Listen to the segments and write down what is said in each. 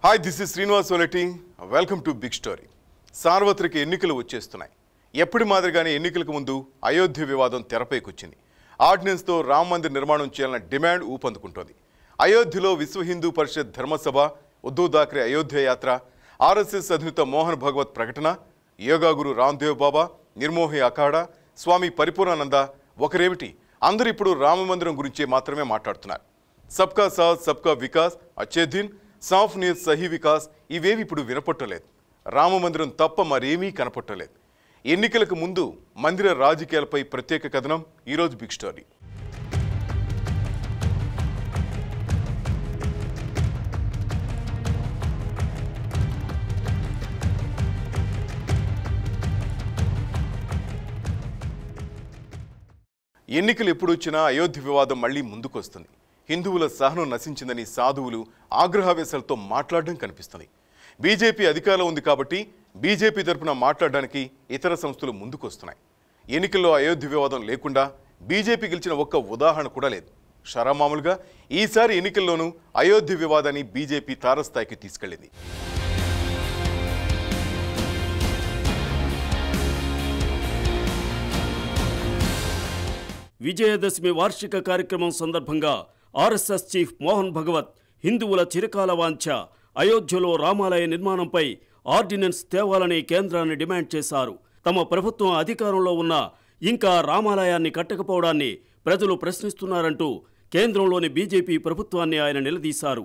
Hi this is Srinivas Soleti welcome to big story. సార్వత్రిక ఎన్నికలు వచ్చేస్తున్నాయి. ఎప్పటి మాదిరిగానే ఎన్నికలకు ముందు అయోధ్య వివాదం తెరపైకొచ్చింది. ఆర్డినెన్స్తో రామ మందిర్ నిర్మాణం చేయాలన్న డిమాండ్ ఊపందుకుంటోంది. అయోధ్యలో విశ్వ హిందూ పరిషత్ ధర్మసభ, ఉద్ధవ్ థాక్రే అయోధ్య యాత్ర, ఆర్ఎస్ఎస్ అధినేత మోహన్ భగవత్ ప్రకటన, యోగా గురు రామ్దేవ్ బాబా, నిర్మోహి అఖాడా, స్వామి పరిపూర్ణానంద ఒకరేమిటి, అందరూ ఇప్పుడు రామ మందిరం గురించే మాత్రమే మాట్లాడుతున్నారు. సబ్కా సాత్ సబ్కా వికాస్, అచ్చే దిన్, సాఫ్ నీర్ సహీ వికాస్ ఇవేవి ఇప్పుడు వినపట్టలేదు. రామ మందిరం తప్ప మరేమీ కనపట్టలేదు. ఎన్నికలకు ముందు మందిర రాజకీయాలపై ప్రత్యేక కథనం ఈరోజు బిగ్ స్టోరీ. ఎన్నికలు ఎప్పుడు వచ్చినా అయోధ్య వివాదం మళ్లీ ముందుకొస్తుంది. హిందువుల సహనం నశించిందని సాధువులు ఆగ్రహావేశాలతో మాట్లాడడం కనిపిస్తుంది. బీజేపీ అధికారంలో ఉంది కాబట్టి బీజేపీ తరఫున మాట్లాడడానికి ఇతర సంస్థలు ముందుకొస్తున్నాయి. ఎన్నికల్లో అయోధ్య వివాదం లేకుండా బీజేపీ గెలిచిన ఒక్క ఉదాహరణ కూడా లేదు. షరామామూలుగా ఈసారి ఎన్నికల్లోనూ అయోధ్య వివాదాన్ని బీజేపీ తారస్థాయికి తీసుకెళ్లింది. విజయదశమి వార్షిక కార్యక్రమం సందర్భంగా ఆర్ఎస్ఎస్ చీఫ్ మోహన్ భగవత్ హిందువుల చిరకాల వాంఛ అయోధ్యలో రామాలయ నిర్మాణంపై ఆర్డినెన్స్ తేవాలని కేంద్రాన్ని డిమాండ్ చేశారు. తమ ప్రభుత్వం అధికారంలో ఉన్నా ఇంకా రామాలయాన్ని కట్టకపోవడాన్ని ప్రజలు ప్రశ్నిస్తున్నారంటూ కేంద్రంలోని బీజేపీ ప్రభుత్వాన్ని ఆయన నిలదీశారు.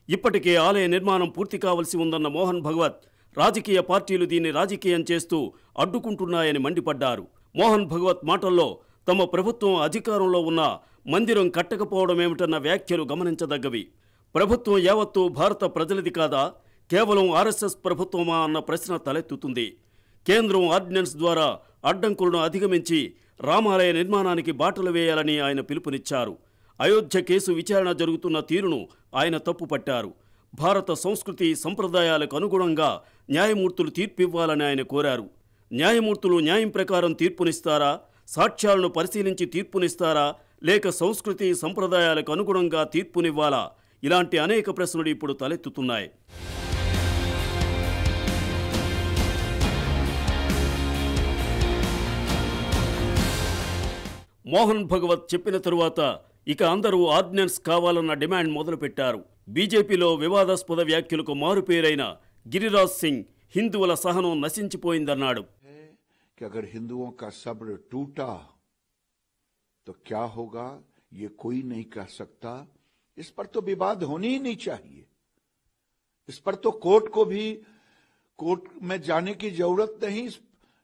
ఇప్పటికే ఆలయ నిర్మాణం పూర్తి కావలసి ఉందన్న మోహన్ భగవత్ రాజకీయ పార్టీలు దీన్ని రాజకీయం చేస్తూ అడ్డుకుంటున్నాయని మండిపడ్డారు. మోహన్ భగవత్ మాటల్లో తమ ప్రభుత్వం అధికారంలో ఉన్న మందిరం కట్టకపోవడమేమిటన్న వ్యాఖ్యలు గమనించదగ్గవి. ప్రభుత్వం యావత్తూ భారత ప్రజలది కాదా, కేవలం ఆర్ఎస్ఎస్ ప్రభుత్వమా అన్న ప్రశ్న తలెత్తుతుంది. కేంద్రం ఆర్డినెన్స్ ద్వారా అడ్డంకులను అధిగమించి రామాలయ నిర్మాణానికి బాటలు వేయాలని ఆయన పిలుపునిచ్చారు. అయోధ్య కేసు విచారణ జరుగుతున్న తీరును ఆయన తప్పుపట్టారు. భారత సంస్కృతి సంప్రదాయాలకు అనుగుణంగా న్యాయమూర్తులు తీర్పివ్వాలని ఆయన కోరారు. న్యాయమూర్తులు న్యాయం ప్రకారం తీర్పునిస్తారా, సాక్ష్యాలను పరిశీలించి తీర్పునిస్తారా, లేక సంస్కృతి సంప్రదాయాలకు అనుగుణంగా తీర్పునివ్వాలా? ఇలాంటి అనేక ప్రశ్నలు ఇప్పుడు తలెత్తుతున్నాయి. మోహన్ భగవత్ చెప్పిన తరువాత ఇక అందరూ ఆర్డినెన్స్ కావాలన్న డిమాండ్ మొదలుపెట్టారు. బీజేపీలో వివాదాస్పద వ్యాఖ్యలకు మారుపేరైన గిరిరాజ్ సింగ్ హిందువుల సహనం నశించిపోయిందన్నాడు. कि अगर हिंदुओं का सब्र टूटा तो क्या होगा ये कोई नहीं कह सकता. इस पर तो विवाद होनी ही नहीं चाहिए. इस पर तो कोर्ट में जाने की जरूरत नहीं.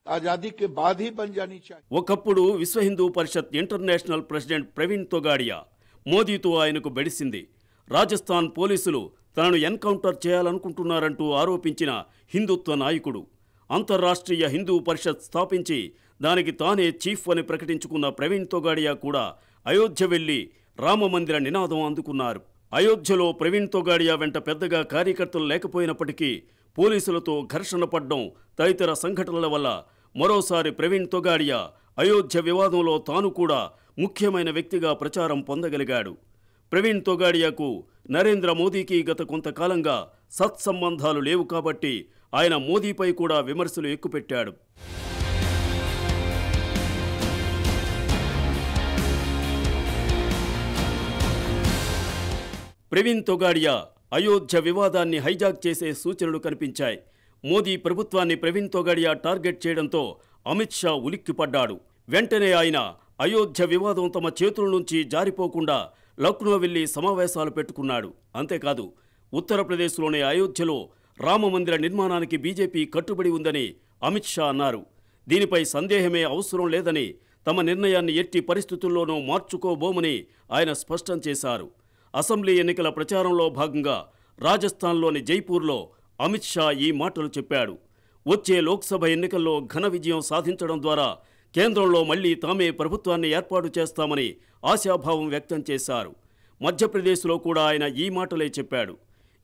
आजादी के बाद ही बन जानी चाहिए. ఒకప్పుడు విశ్వ హిందూ పరిషత్ ఇంటర్నేషనల్ ప్రెసిడెంట్ ప్రవీణ్ తొగాడియా మోదీతో ఆయనకు బెడిసింది. రాజస్థాన్ పోలీసులు తనను ఎన్కౌంటర్ చేయాలనుకుంటున్నారంటూ ఆరోపించిన హిందుత్వ నాయకుడు. అంతర్రాష్ట్రీయ హిందూ పరిషత్ స్థాపించి దానికి తానే చీఫ్ అని ప్రకటించుకున్న ప్రవీణ్ తొగాడియా కూడా అయోధ్య వెళ్లి రామమందిర నినాదం అందుకున్నారు. అయోధ్యలో ప్రవీణ్ తొగాడియా వెంట పెద్దగా కార్యకర్తలు లేకపోయినప్పటికీ పోలీసులతో ఘర్షణ పడ్డం తదితర సంఘటనల వల్ల మరోసారి ప్రవీణ్ తొగాడియా అయోధ్య వివాదంలో తాను కూడా ముఖ్యమైన వ్యక్తిగా ప్రచారం పొందగలిగాడు. ప్రవీణ్ తొగాడియాకు నరేంద్ర మోదీకి గత కొంతకాలంగా సత్సంబంధాలు లేవు కాబట్టి ఆయన మోదీపై కూడా విమర్శలు ఎక్కుపెట్టాడు. ప్రవీణ్ తొగాడియా అయోధ్య వివాదాన్ని హైజాక్ చేసే సూచనలు కనిపించాయి. మోదీ ప్రభుత్వాన్ని ప్రవీణ్ తొగాడియా టార్గెట్ చేయడంతో అమిత్ షా ఉలిక్కిపడ్డాడు. వెంటనే ఆయన అయోధ్య వివాదం తమ చేతుల నుంచి జారిపోకుండా లక్నో వెళ్లి సమావేశాలు పెట్టుకున్నాడు. అంతేకాదు ఉత్తరప్రదేశ్లోని అయోధ్యలో రామమందిర నిర్మాణానికి బీజేపీ కట్టుబడి ఉందని అమిత్ షా అన్నారు. దీనిపై సందేహమే అవసరం లేదని, తమ నిర్ణయాన్ని ఎట్టి పరిస్థితుల్లోనూ మార్చుకోబోమని ఆయన స్పష్టం చేశారు. అసెంబ్లీ ఎన్నికల ప్రచారంలో భాగంగా రాజస్థాన్లోని జైపూర్లో అమిత్ షా ఈ మాటలు చెప్పాడు. వచ్చే లోక్సభ ఎన్నికల్లో ఘన విజయం సాధించడం ద్వారా కేంద్రంలో మళ్లీ తామే ప్రభుత్వాన్ని ఏర్పాటు చేస్తామని ఆశాభావం వ్యక్తం చేశారు. మధ్యప్రదేశ్లో కూడా ఆయన ఈ మాటలే చెప్పాడు.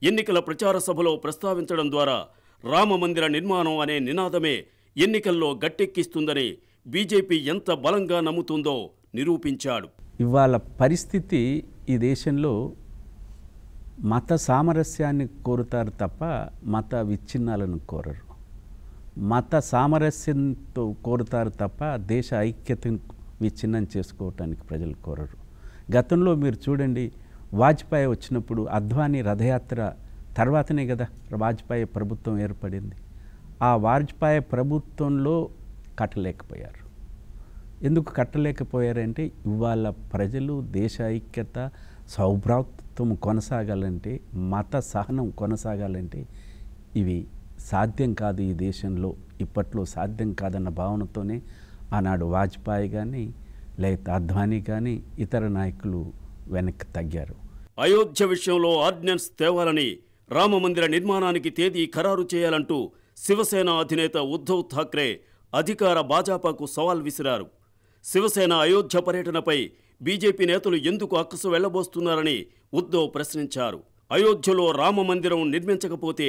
ఎన్నికల ప్రచార సభలో ప్రస్తావించడం ద్వారా రామమందిర నిర్మాణం అనే నినాదమే ఎన్నికల్లో గట్టెక్కిస్తుందని బీజేపీ ఎంత బలంగా నమ్ముతుందో నిరూపించాడు. ఇవాళ పరిస్థితి ఈ దేశంలో మత సామరస్యాన్ని కోరుతారు తప్ప మత విచ్ఛిన్నాలను కోరరు. మత సామరస్యంతో కోరుతారు తప్ప దేశ ఐక్యతను విచ్ఛిన్నం చేసుకోవటానికి ప్రజలు కోరరు. గతంలో మీరు చూడండి, వాజ్పేయి వచ్చినప్పుడు అద్వానీ రథయాత్ర తర్వాతనే కదా వాజ్పేయి ప్రభుత్వం ఏర్పడింది. ఆ వాజ్పేయి ప్రభుత్వంలో కట్టలేకపోయారు. ఎందుకు కట్టలేకపోయారంటే ఇవాళ ప్రజలు దేశ ఐక్యత సౌభ్రాతృత్వం కొనసాగాలంటే, మత సహనం కొనసాగాలంటే ఇవి సాధ్యం కాదు, ఈ దేశంలో ఇప్పట్లో సాధ్యం కాదన్న భావనతోనే ఆనాడు వాజ్పేయి కానీ లేకపోతే అద్వానీ కానీ ఇతర నాయకులు వెనక్కి తగ్గారు. అయోధ్య విషయంలో ఆర్డినెన్స్ తేవాలని, రామమందిర నిర్మాణానికి తేదీ ఖరారు చేయాలంటూ శివసేన అధినేత ఉద్ధవ్ ఠాక్రే అధికార భాజపాకు సవాల్ విసిరారు. శివసేన అయోధ్య పర్యటనపై బీజేపీ నేతలు ఎందుకు అక్కసు వెళ్లబోస్తున్నారని ఉద్ధవ్ ప్రశ్నించారు. అయోధ్యలో రామమందిరం నిర్మించకపోతే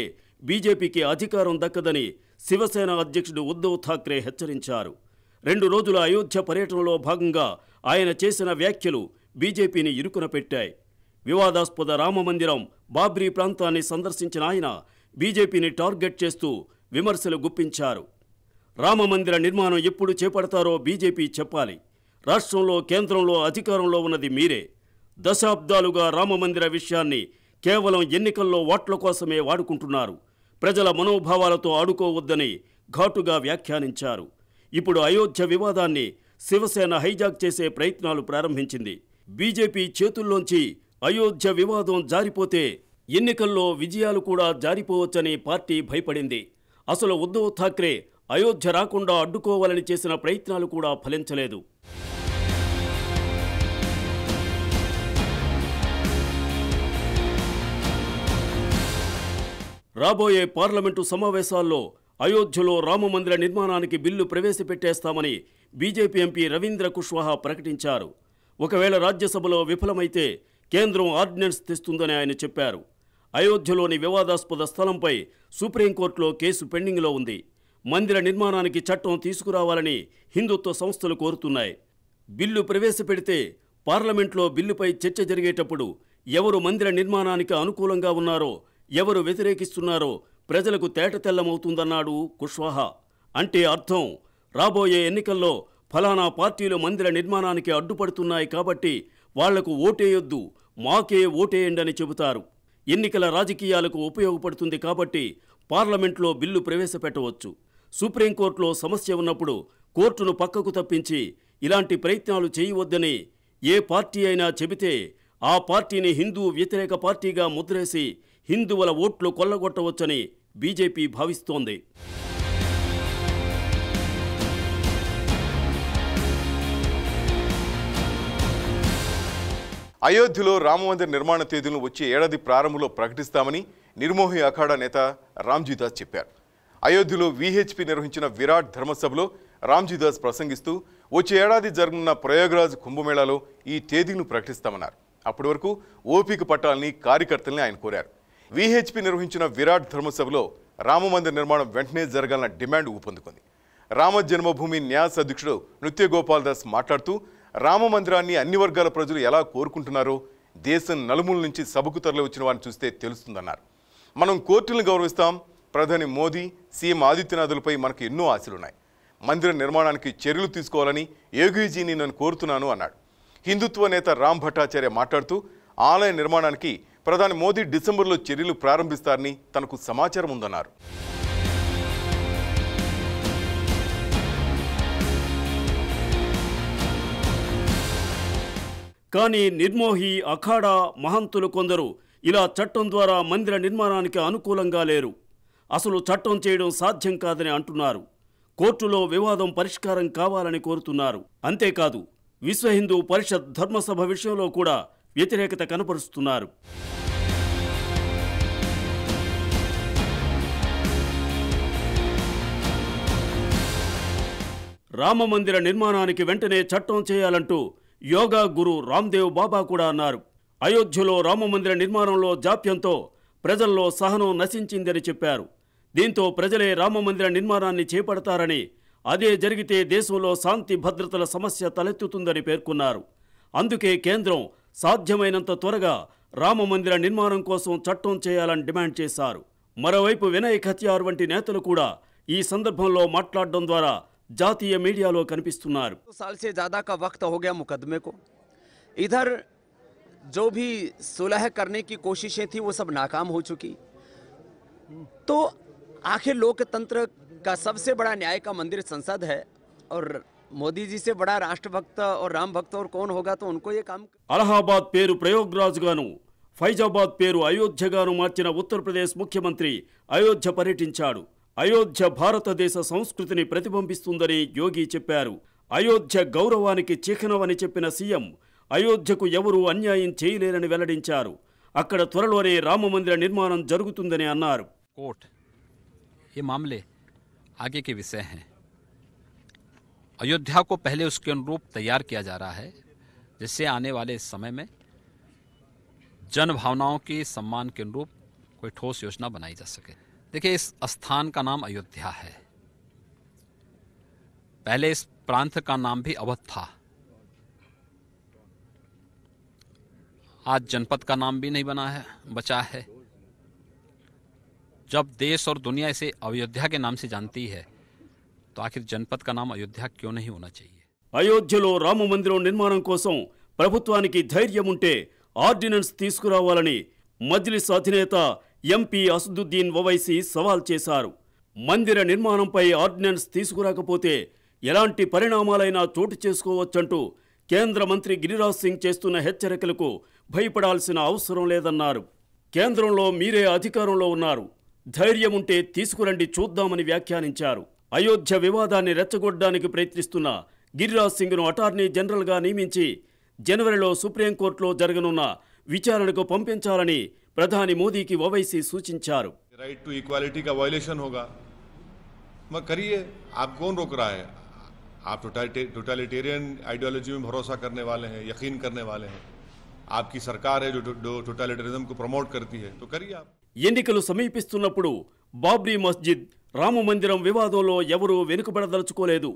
బీజేపీకి అధికారం దక్కదని శివసేన అధ్యక్షుడు ఉద్ధవ్ ఠాక్రే హెచ్చరించారు. 2 రోజుల అయోధ్య పర్యటనలో భాగంగా ఆయన చేసిన వ్యాఖ్యలు బీజేపీని ఇరుకున పెట్టాయి. వివాదాస్పద రామమందిరం బాబ్రీ ప్రాంతాన్ని సందర్శించిన ఆయన బీజేపీని టార్గెట్ చేస్తూ విమర్శలు గుప్పించారు. రామమందిర నిర్మాణం ఎప్పుడు చేపడతారో బీజేపీ చెప్పాలి. రాష్ట్రంలో కేంద్రంలో అధికారంలో ఉన్నది మీరే. దశాబ్దాలుగా రామమందిర విషయాన్ని కేవలం ఎన్నికల్లో ఓట్ల కోసమే వాడుకుంటున్నారు. ప్రజల మనోభావాలతో ఆడుకోవద్దని ఘాటుగా వ్యాఖ్యానించారు. ఇప్పుడు అయోధ్య వివాదాన్ని శివసేన హైజాక్ చేసే ప్రయత్నాలు ప్రారంభించింది. బీజేపీ చేతుల్లోంచి అయోధ్య వివాదం జారిపోతే ఎన్నికల్లో విజయాలు కూడా జారిపోవచ్చని పార్టీ భయపడింది. అసలు ఉద్ధవ్ ఠాక్రే అయోధ్య రాకుండా అడ్డుకోవాలని చేసిన ప్రయత్నాలు కూడా ఫలించలేదు. రాబోయే పార్లమెంటు సమావేశాల్లో అయోధ్యలో రామమందిర నిర్మాణానికి బిల్లు ప్రవేశపెట్టేస్తామని బీజేపీ ఎంపీ రవీంద్ర కుష్వాహా ప్రకటించారు. ఒకవేళ రాజ్యసభలో విఫలమైతే కేంద్రం ఆర్డినెన్స్ తెస్తుందని ఆయన చెప్పారు. అయోధ్యలోని వివాదాస్పద స్థలంపై సుప్రీంకోర్టులో కేసు పెండింగ్లో ఉంది. మందిర నిర్మాణానికి చట్టం తీసుకురావాలని హిందుత్వ సంస్థలు కోరుతున్నాయి. బిల్లు ప్రవేశపెడితే పార్లమెంట్లో బిల్లుపై చర్చ జరిగేటప్పుడు ఎవరు మందిర నిర్మాణానికి అనుకూలంగా ఉన్నారో, ఎవరు వ్యతిరేకిస్తున్నారో ప్రజలకు తేటతెల్లమవుతుందన్నాడు కుష్వాహా. అంటే అర్థం, రాబోయే ఎన్నికల్లో ఫలానా పార్టీలు మందిర నిర్మాణానికి అడ్డుపడుతున్నాయి కాబట్టి వాళ్లకు ఓటేయొద్దు, మాకే ఓటేయండని చెబుతారు. ఎన్నికల రాజకీయాలకు ఉపయోగపడుతుంది కాబట్టి పార్లమెంట్లో బిల్లు ప్రవేశపెట్టవచ్చు. సుప్రీంకోర్టులో సమస్య ఉన్నప్పుడు కోర్టును పక్కకు తప్పించి ఇలాంటి ప్రయత్నాలు చేయవద్దని ఏ పార్టీ అయినా చెబితే ఆ పార్టీని హిందూ వ్యతిరేక పార్టీగా ముద్రేసి హిందువుల ఓట్లు కొల్లగొట్టవచ్చని బీజేపీ భావిస్తోంది. అయోధ్యలో రామమందిర నిర్మాణ తేదీలను వచ్చే ఏడాది ప్రారంభంలో ప్రకటిస్తామని నిర్మోహి అఖాడా నేత రామ్జీదాస్ చెప్పారు. అయోధ్యలో వీహెచ్పీ నిర్వహించిన విరాట్ ధర్మసభలో రామ్జీదాస్ ప్రసంగిస్తూ వచ్చే ఏడాది జరగనున్న ప్రయాగ్రాజ్ కుంభమేళాలో ఈ తేదీలను ప్రకటిస్తామన్నారు. అప్పటి వరకు ఓపిక పట్టాలని కార్యకర్తల్ని ఆయన కోరారు. వీహెచ్పీ నిర్వహించిన విరాట్ ధర్మసభలో రామమందిర నిర్మాణం వెంటనే జరగాలన్న డిమాండ్ ఊపందుకుంది. రామ జన్మభూమి న్యాస్ అధ్యక్షుడు నృత్య గోపాల్ దాస్ మాట్లాడుతూ రామమందిరాన్ని అన్ని వర్గాల ప్రజలు ఎలా కోరుకుంటున్నారో దేశం నలుమూల నుంచి సభకు తరలి వచ్చిన వారిని చూస్తే తెలుస్తుందన్నారు. మనం కోర్టులను గౌరవిస్తాం. ప్రధాని మోదీ, సీఎం ఆదిత్యనాథులపై మనకు ఎన్నో ఆశలున్నాయి. మందిర నిర్మాణానికి చర్యలు తీసుకోవాలని యోగిజీని నేను కోరుతున్నాను అన్నాడు. హిందుత్వ నేత రామ్ భట్టాచార్య మాట్లాడుతూ ఆలయ నిర్మాణానికి ప్రధాని మోదీ డిసెంబర్లో చర్యలు ప్రారంభిస్తారని తనకు సమాచారం ఉందన్నారు. కానీ నిర్మోహి అఖాడా మహంతులు కొందరు ఇలా చట్టం ద్వారా మందిర నిర్మాణానికి అనుకూలంగా లేరు. అసలు చట్టం చేయడం సాధ్యం కాదని అంటున్నారు. కోర్టులో వివాదం పరిష్కారం కావాలని కోరుతున్నారు. అంతేకాదు, విశ్వ హిందూ పరిషత్ ధర్మసభ విషయంలో కూడా వ్యతిరేకత కనపరుస్తున్నారు. రామమందిర నిర్మాణానికి వెంటనే చట్టం చేయాలంటూ యోగా గురు రామ్దేవ్ బాబా కూడా అన్నారు. అయోధ్యలో రామమందిర నిర్మాణంలో జాప్యంతో ప్రజల్లో సహనం నశించిందని చెప్పారు. దీంతో ప్రజలే రామమందిర నిర్మాణాన్ని చేపడతారని, అదే జరిగితే దేశంలో శాంతి భద్రతల సమస్య తలెత్తుతుందని పేర్కొన్నారు. అందుకే కేంద్రం సాధ్యమైనంత త్వరగా రామమందిర నిర్మాణం కోసం చట్టం చేయాలని డిమాండ్ చేశారు. మరోవైపు వినయ్ ఖత్యార్ వంటి నేతలు కూడా ఈ సందర్భంలో మాట్లాడడం ద్వారా జాతీయ మీడియాలో కనిపిస్తున్నారు. साल से ज़्यादा का वक्त हो गया मुकदमे को. इधर जो भी सुलह करने की कोशिशें थी वो सब नाकाम हो चुकी. तो आखिर लोकतंत्र का सबसे बड़ा न्याय का मंदिर संसद है और मोदी जी से बड़ा राष्ट्रभक्त और राम भक्त और कौन होगा, तो उनको ये काम. అలహాబాద్ పేరు ప్రయోగ్రాజ్గాను, ఫైజాబాద్ పేరు అయోధ్యగాను మార్చిన ఉత్తరప్రదేశ్ ముఖ్యమంత్రి అయోధ్య పర్యటించాడు. అయోధ్య భారతదేశ సంస్కృతిని ప్రతిబింబిస్తుందని యోగి చెప్పారు. అయోధ్య గౌరవానికి చిహ్నమని చెప్పిన సీఎం అయోధ్యకు ఎవరూ అన్యాయం చేయలేరని వెల్లడించారు. అక్కడ త్వరలోనే రామమందిర నిర్మాణం జరుగుతుందని అన్నారు. कोर्ट ये मामले आगे के विषय हैं. अयोध्या को पहले उसके अनुरूप तैयार किया जा रहा है, जिससे आने वाले समय में जन भावनाओं के सम्मान के अनुरूप कोई ठोस योजना बनाई जा सके. देखिए, इस स्थान का नाम अयोध्या है. पहले इस प्रांत का नाम भी अवध था. आज जनपद का नाम भी नहीं बना है, बचा है. जब देश और दुनिया इसे अयोध्या के नाम से जानती है, तो आखिर जनपद का नाम अयोध्या क्यों नहीं होना चाहिए. అయోధ్యలో రామమందిరం నిర్మాణం కోసం ప్రభుత్వానికి ధైర్యం ఉంటే ఆర్డినెన్స్ తీసుకురావాలని మజ్లిస్ అధినేత ఎంపీ అసదుద్దీన్ ఓవైసీ సవాల్ చేశారు. మందిర నిర్మాణంపై ఆర్డినెన్స్ తీసుకురాకపోతే ఎలాంటి పరిణామాలైనా చోటు చేసుకోవచ్చంటూ కేంద్ర మంత్రి గిరిరాజ్ సింగ్ చేస్తున్న హెచ్చరికలకు భయపడాల్సిన అవసరం లేదన్నారు. కేంద్రంలో మీరే అధికారంలో ఉన్నారు, ధైర్యం ఉంటే తీసుకురండి చూద్దామని వ్యాఖ్యానించారు. అయోధ్య వివాదాన్ని రెచ్చగొట్టడానికి ప్రయత్నిస్తున్న గిరిరాజ్ సింగ్ను అటార్నీ జనరల్గా నియమించి జనవరిలో సుప్రీంకోర్టులో జరగనున్న విచారణకు పంపించాలని ప్రధాని మోదీకి ఓవైసీ సూచించారు. राइट टू इक्वालिटी का वायलेशन होगा, मगर करिए, आप कौन रोक रहा है? आप टोटलिटेरियन आइडियोलॉजी में भरोसा करने वाले हैं, यकीन करने वाले हैं. आपकी सरकार है जो टोटलिटेरिज्म को प्रमोट करती है, तो करिए आप. ఎన్నికలు సమీపిస్తున్నప్పుడు బాబ్రీ మస్జిద్ రామమందిరం వివాదంలో ఎవరూ వెనుకబడదలుచుకోలేదు.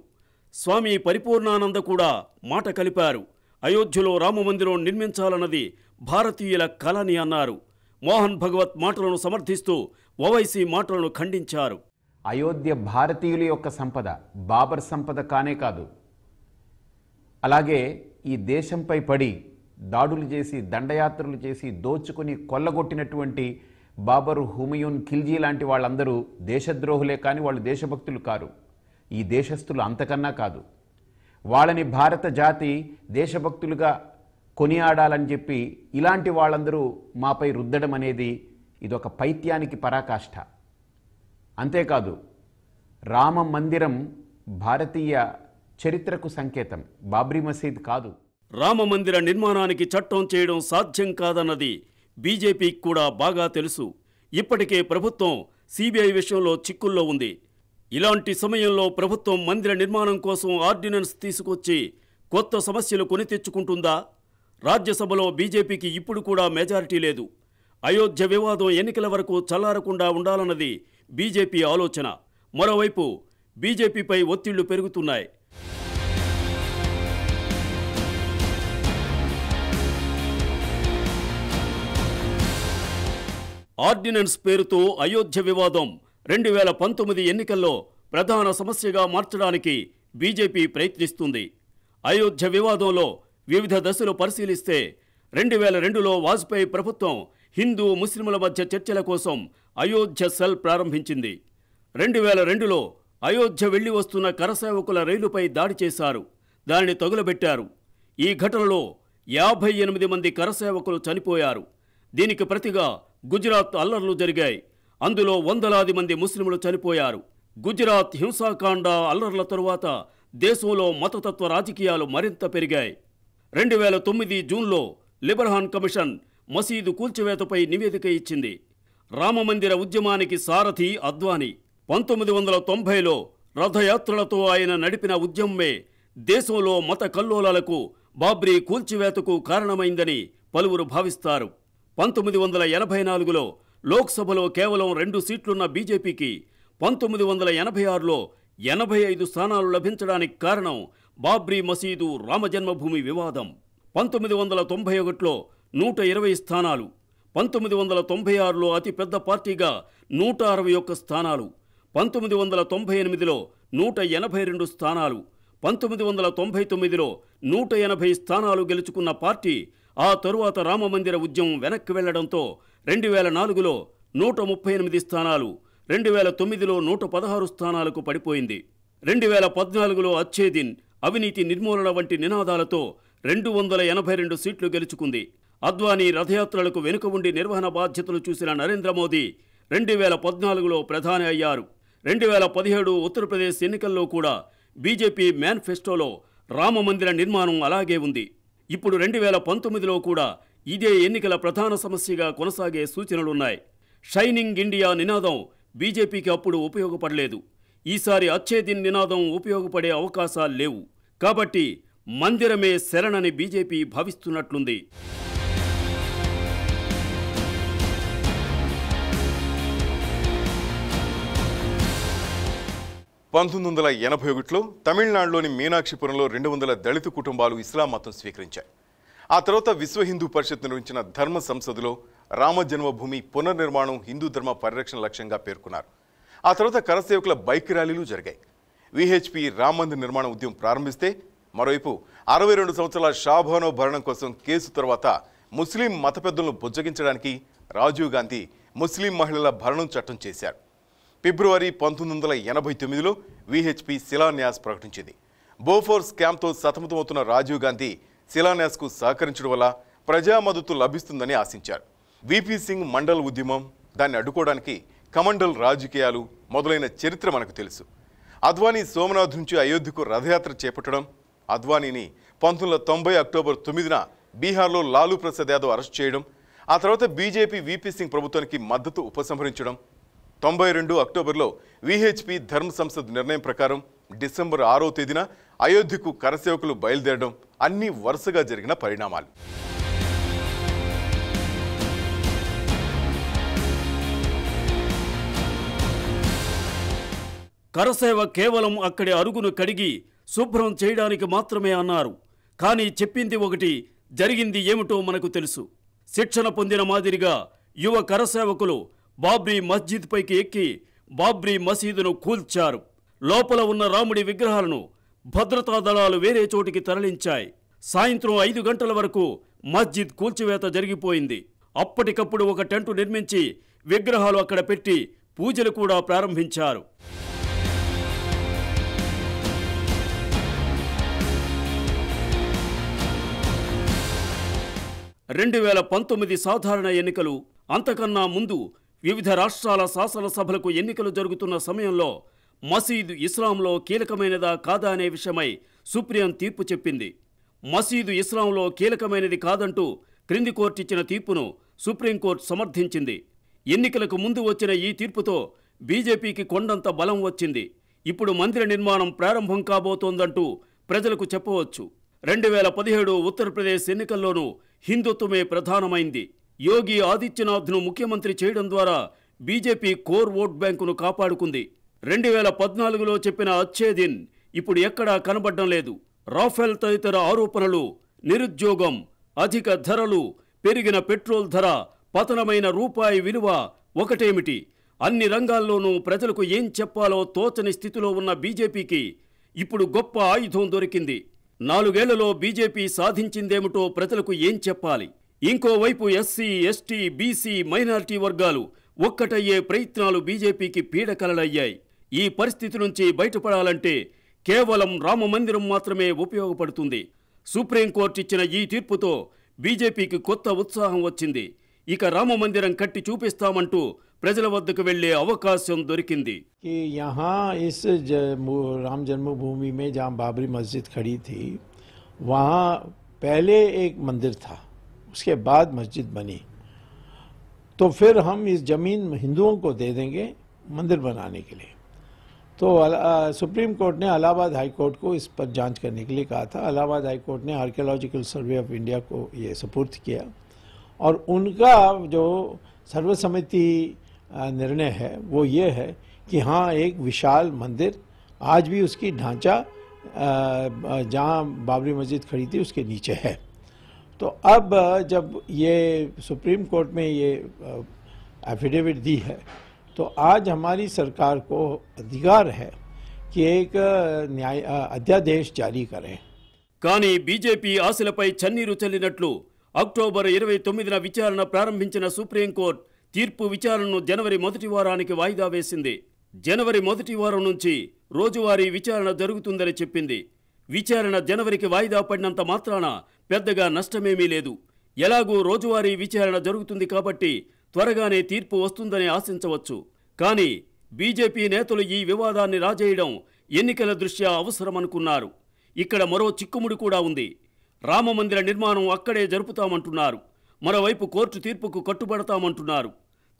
స్వామి పరిపూర్ణానంద కూడా మాట కలిపారు. అయోధ్యలో రామమందిరం నిర్మించాలన్నది భారతీయుల కలని అన్నారు. మోహన్ భగవత్ మాటలను సమర్థిస్తూ ఓవైసీ మాటలను ఖండించారు. అయోధ్య భారతీయుల యొక్క సంపద, బాబర్ సంపద కానే కాదు. అలాగే ఈ దేశంపై పడి దాడులు చేసి దండయాత్రలు చేసి దోచుకుని కొల్లగొట్టినటువంటి బాబర్, హుమయూన్, ఖిల్జీ లాంటి వాళ్ళందరూ దేశద్రోహులే కానీ వాళ్ళు దేశభక్తులు కారు. ఈ దేశస్థులు అంతకన్నా కాదు. వాళ్ళని భారత జాతి దేశభక్తులుగా కొనియాడాలని చెప్పి ఇలాంటి వాళ్ళందరూ మాపై రుద్దడం అనేది ఇదొక పైత్యానికి పరాకాష్ఠ. అంతేకాదు, రామ మందిరం భారతీయ చరిత్రకు సంకేతం, బాబ్రీ మసీద్ కాదు. రామమందిర నిర్మాణానికి చట్టం చేయడం సాధ్యం కాదన్నది బీజేపీకి కూడా బాగా తెలుసు. ఇప్పటికే ప్రభుత్వం సిబిఐ విషయంలో చిక్కుల్లో ఉంది. ఇలాంటి సమయంలో ప్రభుత్వం మందిర నిర్మాణం కోసం ఆర్డినెన్స్ తీసుకొచ్చి కొత్త సమస్యలు కొని తెచ్చుకుంటుందా? రాజ్యసభలో బీజేపీకి ఇప్పుడు కూడా మెజారిటీ లేదు. అయోధ్య వివాదం ఎన్నికల వరకు చల్లారకుండా ఉండాలన్నది బీజేపీ ఆలోచన. మరోవైపు బీజేపీపై ఒత్తిళ్లు పెరుగుతున్నాయి. ఆర్డినెన్స్ పేరుతో అయోధ్య వివాదం 2019 ఎన్నికల్లో ప్రధాన సమస్యగా మార్చడానికి బీజేపీ ప్రయత్నిస్తుంది. అయోధ్య వివాదంలో వివిధ దశలు పరిశీలిస్తే 2002లో వాజ్పేయి ప్రభుత్వం హిందూ ముస్లింల మధ్య చర్చల కోసం అయోధ్య సెల్ ప్రారంభించింది. 2002లో అయోధ్య వెళ్లి వస్తున్న కరసేవకుల రైలుపై దాడి చేశారు, దానిని తగులబెట్టారు. ఈ ఘటనలో 58 మంది కరసేవకులు చనిపోయారు. దీనికి ప్రతిగా గుజరాత్ అల్లర్లు జరిగాయి. అందులో వందలాది మంది ముస్లింలు చనిపోయారు. గుజరాత్ హింసాకాండ అల్లర్ల తరువాత దేశంలో మతతత్వ రాజకీయాలు మరింత పెరిగాయి. 2009 జూన్లో లిబర్హాన్ కమిషన్ మసీదు కూల్చివేతపై నివేదిక ఇచ్చింది. రామమందిర ఉద్యమానికి సారథి అద్వానీ. 1990లో రథయాత్రలతో ఆయన నడిపిన ఉద్యమమే దేశంలో మత కల్లోలాలకు, బాబ్రీ కూల్చివేతకు కారణమైందని పలువురు భావిస్తారు. 1984లో లోక్సభలో కేవలం 2 సీట్లున్న బీజేపీకి 1986లో 85 స్థానాలు లభించడానికి కారణం బాబ్రీ మసీదు రామజన్మభూమి వివాదం. 1991లో 120 స్థానాలు, 1996లో అతిపెద్ద పార్టీగా 161 స్థానాలు, 1998లో 182 స్థానాలు, 1999లో 180 స్థానాలు గెలుచుకున్న పార్టీ ఆ తరువాత రామమందిర ఉద్యమం వెనక్కి వెళ్లడంతో 2004లో 138 స్థానాలు, 2009లో 116 స్థానాలకు పడిపోయింది. 2014లో అచ్చేదిన్, అవినీతి నిర్మూలన వంటి నినాదాలతో 282 సీట్లు గెలుచుకుంది. అద్వానీ రథయాత్రలకు వెనుక ఉండి నిర్వహణ బాధ్యతలు చూసిన నరేంద్ర మోదీ 2014లో ప్రధాని అయ్యారు. 2017 ఉత్తరప్రదేశ్ ఎన్నికల్లో కూడా బీజేపీ మేనిఫెస్టోలో రామమందిర నిర్మాణం అలాగే ఉంది. ఇప్పుడు 2019లో కూడా ఇదే ఎన్నికల ప్రధాన సమస్యగా కొనసాగే సూచనలున్నాయి. షైనింగ్ ఇండియా నినాదం బీజేపీకి అప్పుడు ఉపయోగపడలేదు. ఈసారి అచ్చేదిన్ నినాదం ఉపయోగపడే అవకాశాలు లేవు. కాబట్టి మందిరమే శరణని బీజేపీ భావిస్తున్నట్లుంది. 1981లో తమిళనాడులోని మీనాక్షిపురంలో 200 దళిత కుటుంబాలు ఇస్లాం మతం స్వీకరించాయి. ఆ తర్వాత విశ్వ హిందూ పరిషత్ నిర్వహించిన ధర్మ సంసదులో రామ జన్మభూమి పునర్నిర్మాణం హిందూ ధర్మ పరిరక్షణ లక్ష్యంగా పేర్కొన్నారు. ఆ తర్వాత కరసేవకుల బైక్ ర్యాలీలు జరిగాయి. విహెచ్పి రామ మందిర్ నిర్మాణ ఉద్యమం ప్రారంభిస్తే మరోవైపు 62 సంవత్సరాల షాబానో భరణం కోసం కేసు తర్వాత ముస్లిం మత పెద్దలను బుజ్జగించడానికి రాజీవ్ గాంధీ ముస్లిం మహిళల భరణం చట్టం చేశారు. ఫిబ్రవరి 1989లో విహెచ్పి శిలాన్యాస్ ప్రకటించింది. బోఫోర్ స్కామ్తో సతమతమవుతున్న రాజీవ్ గాంధీ శిలాన్యాస్కు సహకరించడం వల్ల ప్రజా మద్దతు లభిస్తుందని ఆశించారు. విపి సింగ్ మండల్ ఉద్యమం, దాన్ని అడ్డుకోవడానికి కమండల్ రాజకీయాలు మొదలైన చరిత్ర మనకు తెలుసు. అద్వానీ సోమనాథ్ నుంచి అయోధ్యకు రథయాత్ర చేపట్టడం, అద్వానీని 1990 అక్టోబర్ 9న బీహార్లో లాలూ ప్రసాద్ యాదవ్ అరెస్ట్ చేయడం, ఆ తర్వాత బీజేపీ విపి సింగ్ ప్రభుత్వానికి మద్దతు ఉపసంహరించడం, 92 అక్టోబర్లో విహెచ్పి ధర్మ సంసద్ నిర్ణయం ప్రకారం డిసెంబర్ 6వ తేదీన అయోధ్యకు కరసేవకులు బయలుదేరడం అన్నీ వరుసగా జరిగిన పరిణామాలు. కరసేవ కేవలం అక్కడి అరుగును కడిగి శుభ్రం చేయడానికి మాత్రమే అన్నారు. కానీ చెప్పింది ఒకటి, జరిగింది ఏమిటో మనకు తెలుసు. శిక్షణ పొందిన మాదిరిగా యువ కరసేవకులు బాబ్రీ మస్జిద్ పైకి ఎక్కి బాబ్రీ మసీదును కూల్చారు. లోపల ఉన్న రాముడి విగ్రహాలను భద్రతా దళాలు వేరే చోటికి తరలించాయి. సాయంత్రం 5 గంటల వరకు మస్జిద్ కూల్చివేత జరిగిపోయింది. అప్పటికప్పుడు ఒక టెంటు నిర్మించి విగ్రహాలు అక్కడ పెట్టి పూజలు కూడా ప్రారంభించారు. 2019 సాధారణ ఎన్నికలు, అంతకన్నా ముందు వివిధ రాష్ట్రాల శాసనసభలకు ఎన్నికలు జరుగుతున్న సమయంలో మసీదు ఇస్లాంలో కీలకమైనదా కాదా అనే విషయమై సుప్రీం తీర్పు చెప్పింది. మసీదు ఇస్లాంలో కీలకమైనది కాదంటూ క్రింది కోర్టు ఇచ్చిన తీర్పును సుప్రీంకోర్టు సమర్థించింది. ఎన్నికలకు ముందు వచ్చిన ఈ తీర్పుతో బీజేపీకి కొండంత బలం వచ్చింది. ఇప్పుడు మందిర నిర్మాణం ప్రారంభం కాబోతోందంటూ ప్రజలకు చెప్పవచ్చు. 2017 ఉత్తరప్రదేశ్ ఎన్నికల్లోనూ హిందుత్వమే ప్రధానమైంది. యోగి ఆదిత్యనాథ్ను ముఖ్యమంత్రి చేయడం ద్వారా బీజేపీ కోర్ ఓట్ బ్యాంకును కాపాడుకుంది. 2014లో చెప్పిన అచ్చేదిన్ ఇప్పుడు ఎక్కడా కనబడ్డం లేదు. రాఫెల్ తదితర ఆరోపణలు, నిరుద్యోగం, అధిక ధరలు, పెరిగిన పెట్రోల్ ధర, పతనమైన రూపాయి విలువ ఒకటేమిటి, అన్ని రంగాల్లోనూ ప్రజలకు ఏం చెప్పాలో తోచని స్థితిలో ఉన్న బీజేపీకి ఇప్పుడు గొప్ప ఆయుధం దొరికింది. 4 ఏళ్లలో బీజేపీ సాధించిందేమిటో ప్రజలకు ఏం చెప్పాలి? ఇంకోవైపు ఎస్సీ, ఎస్టీ, బీసీ, మైనారిటీ వర్గాలు ఒక్కటయ్యే ప్రయత్నాలు బీజేపీకి పీడకలలయ్యాయి. ఈ పరిస్థితి నుంచి బయటపడాలంటే కేవలం రామమందిరం మాత్రమే ఉపయోగపడుతుంది. సుప్రీంకోర్టు ఇచ్చిన ఈ తీర్పుతో బీజేపీకి కొత్త ఉత్సాహం వచ్చింది. ఇక రామమందిరం కట్టి చూపిస్తామంటూ ప్రజల వద్దకు వెళ్లే అవకాశం దొరికింది. यहाँ इस राम जन्मभूमि में जहाँ बाबरी मस्जिद खड़ी थी, वहाँ पहले एक मंदिर था, उसके बाद मस्जिद बनी. तो फिर हम इस जमीन हिंदुओं को दे देंगे मंदिर बनाने के लिए. तो सुप्रीम कोर्ट ने इलाहाबाद हाई कोर्ट को इस पर जांच करने के लिए कहा था. इलाहाबाद हाई कोर्ट ने आर्कियोलॉजिकल सर्वे ऑफ इंडिया को ये सपुर्द किया और उनका जो सर्वसम्मति निर्णय है वो ये है कि हाँ, एक विशाल मंदिर आज भी उसकी ढांचा जहाँ बाबरी मस्जिद खड़ी थी उसके नीचे है. तो अब जब ये सुप्रीम कोर्ट में ये एफिडेविट दी है, तो आज हमारी सरकार को अधिकार है कि एक न्याय अध्यादेश जारी करें। కానీ బీజేపీ ఆశలపై చన్నీరు చల్లినట్లు అక్టోబర్ 29న విచారణ ప్రారంభించిన సుప్రీంకోర్టు తీర్పు విచారణను జనవరి మొదటి వారానికి వాయిదా వేసింది. జనవరి మొదటి వారం నుంచి రోజువారీ విచారణ జరుగుతుందని చెప్పింది. విచారణ జనవరికి వాయిదా పడినంత మాత్రాన పెద్దగా నష్టమేమీ లేదు. ఎలాగూ రోజువారీ విచారణ జరుగుతుంది కాబట్టి త్వరగానే తీర్పు వస్తుందని ఆశించవచ్చు. కానీ బీజేపీ నేతలు ఈ వివాదాన్ని రాజేయడం ఎన్నికల దృష్ట్యా అవసరమనుకున్నారు. ఇక్కడ మరో చిక్కుముడి కూడా ఉంది. రామమందిర నిర్మాణం అక్కడే జరుపుతామంటున్నారు. మరోవైపు కోర్టు తీర్పుకు కట్టుబడతామంటున్నారు.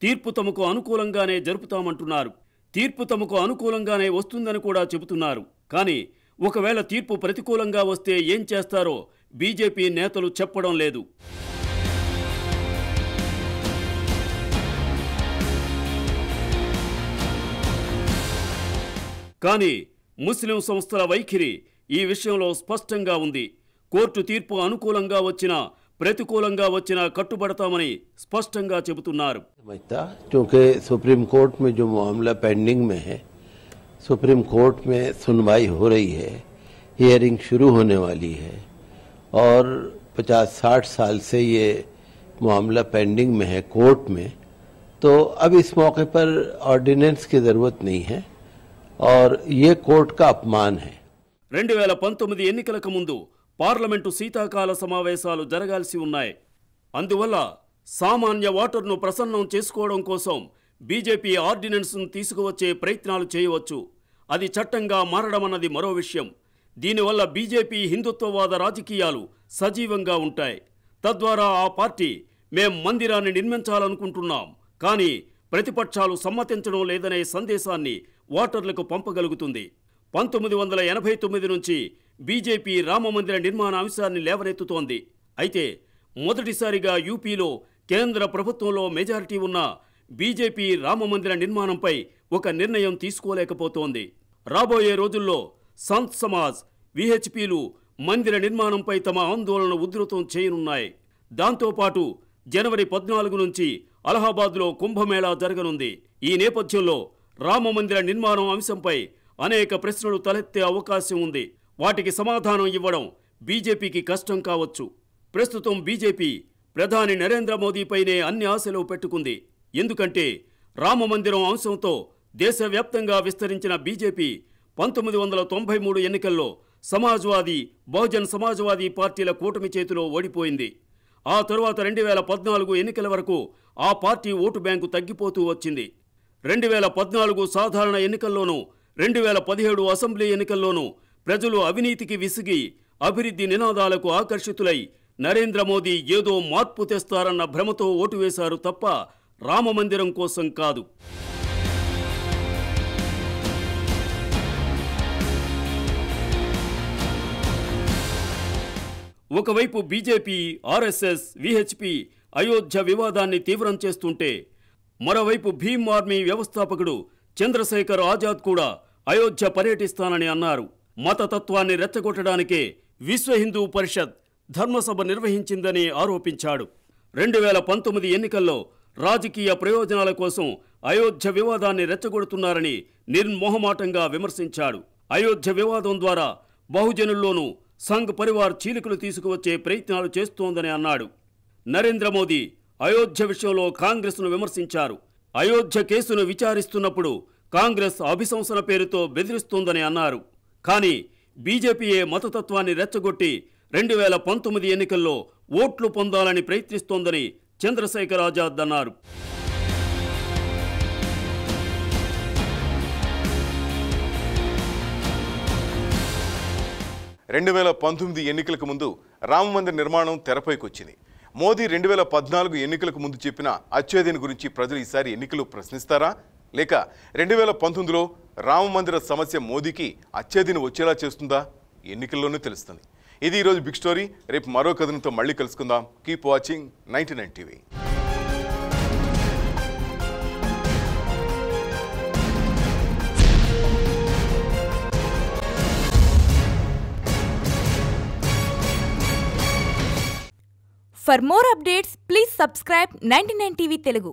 తీర్పు తమకు అనుకూలంగానే జరుపుతామంటున్నారు. తీర్పు తమకు అనుకూలంగానే వస్తుందని కూడా చెబుతున్నారు. కానీ ఒకవేళ తీర్పు ప్రతికూలంగా వస్తే ఏం చేస్తారో బీజేపీ నేతలు చెప్పడం లేదు. కానీ ముస్లిం సంస్థల వైఖరి ఈ విషయంలో స్పష్టంగా ఉంది. కోర్టు తీర్పు అనుకూలంగా వచ్చినా प्रतिकूलंगा वच्चिना कट्टुबडतामनि स्पष्टंगा चेबुतुन्नारु। क्योंकि सुप्रीम कोर्ट में जो मामला पेंडिंग में है, सुप्रीम कोर्ट में सुनवाई हो रही है, हियरिंग शुरू होने वाली है और 50-60 साल से ये मामला पेंडिंग में है कोर्ट में, तो अब इस मौके पर ऑर्डिनेंस की जरूरत नहीं है और ये कोर्ट का अपमान है। 2019 ఎన్నికలకు ముందు పార్లమెంటు శీతాకాల సమావేశాలు జరగాల్సి ఉన్నాయి. అందువల్ల సామాన్య ఓటర్ను ప్రసన్నం చేసుకోవడం కోసం బీజేపీ ఆర్డినెన్స్ను తీసుకువచ్చే ప్రయత్నాలు చేయవచ్చు. అది చట్టంగా మారడమన్నది మరో విషయం. దీనివల్ల బీజేపీ హిందుత్వవాద రాజకీయాలు సజీవంగా ఉంటాయి. తద్వారా ఆ పార్టీ మేం మందిరాన్ని నిర్మించాలనుకుంటున్నాం, కానీ ప్రతిపక్షాలు సమ్మతించడం లేదనే సందేశాన్ని ఓటర్లకు పంపగలుగుతుంది. 1989 నుంచి బీజేపీ రామమందిర నిర్మాణ అంశాన్ని లేవనెత్తుతోంది. అయితే మొదటిసారిగా యూపీలో కేంద్ర ప్రభుత్వంలో మెజారిటీ ఉన్న బీజేపీ రామమందిర నిర్మాణంపై ఒక నిర్ణయం తీసుకోలేకపోతోంది. రాబోయే రోజుల్లో సంత్ సమాజ్, విహెచ్పీలు మందిర నిర్మాణంపై తమ ఆందోళన ఉధృతం చేయనున్నాయి. దాంతోపాటు జనవరి 14 నుంచి అలహాబాద్లో కుంభమేళా జరగనుంది. ఈ నేపథ్యంలో రామమందిర నిర్మాణం అంశంపై అనేక ప్రశ్నలు తలెత్తే అవకాశం ఉంది. వాటికి సమాధానం ఇవ్వడం బీజేపీకి కష్టం కావచ్చు. ప్రస్తుతం బీజేపీ ప్రధాని నరేంద్ర మోదీపైనే అన్ని ఆశలు పెట్టుకుంది. ఎందుకంటే రామమందిరం అంశంతో దేశవ్యాప్తంగా విస్తరించిన బీజేపీ 1993 ఎన్నికల్లో సమాజ్వాదీ, బహుజన్ సమాజ్వాదీ పార్టీల కూటమి చేతిలో ఓడిపోయింది. ఆ తరువాత 2014 ఎన్నికల వరకు ఆ పార్టీ ఓటు బ్యాంకు తగ్గిపోతూ వచ్చింది. 2014 సాధారణ ఎన్నికల్లోనూ 2017 అసెంబ్లీ ఎన్నికల్లోనూ ప్రజలు అవినీతికి విసిగి అభివృద్ధి నినాదాలకు ఆకర్షితులై నరేంద్ర మోదీ ఏదో మార్పు తెస్తారన్న భ్రమతో ఓటు వేశారు తప్ప రామమందిరం కోసం కాదు. ఒకవైపు బీజేపీ, ఆర్ఎస్ఎస్, విహెచ్పీ అయోధ్య వివాదాన్ని తీవ్రం చేస్తుంటే మరోవైపు భీమ్ ఆర్మీ వ్యవస్థాపకుడు చంద్రశేఖర్ ఆజాద్ కూడా అయోధ్య పర్యటిస్తానని అన్నారు. మతతత్వాన్ని రెచ్చగొట్టడానికే విశ్వ హిందూ పరిషత్ ధర్మసభ నిర్వహించిందని ఆరోపించాడు. 2019 ఎన్నికల్లో రాజకీయ ప్రయోజనాల కోసం అయోధ్య వివాదాన్ని రెచ్చగొడుతున్నారని నిర్మోహమాటంగా విమర్శించాడు. అయోధ్య వివాదం ద్వారా బహుజనుల్లోనూ సంఘ్ పరివార్ చీలికలు తీసుకువచ్చే ప్రయత్నాలు చేస్తోందని అన్నాడు. నరేంద్ర మోదీ అయోధ్య విషయంలో కాంగ్రెస్ను విమర్శించారు. అయోధ్య కేసును విచారిస్తున్నప్పుడు కాంగ్రెస్ అభిశంసన పేరుతో బెదిరిస్తోందని అన్నారు. కానీ బీజేపీయే మతతత్వాన్ని రెచ్చగొట్టి 2019 ఎన్నికల్లో ఓట్లు పొందాలని ప్రయత్నిస్తోందని చంద్రశేఖర్ ఆజాద్ అన్నారు. ఎన్నికలకు ముందు రామమందిర నిర్మాణం తెరపైకి వచ్చింది. మోదీ 2014 ఎన్నికలకు ముందు చెప్పిన అచ్ఛేదన గురించి ప్రజలు ఈసారి ఎన్నికలు ప్రశ్నిస్తారా, లేక 2019లో రామమందిర సమస్య మోదీకి అచ్ఛేదన వచ్చేలా చేస్తుందా? ఎన్నికల్లోనే తెలుస్తుంది. ఇది ఈరోజు బిగ్ స్టోరీ. రేపు మరో కథనంతో మళ్ళీ కలుసుకుందాం. Keep watching 99 TV. For more updates, please subscribe 99 TV Telugu.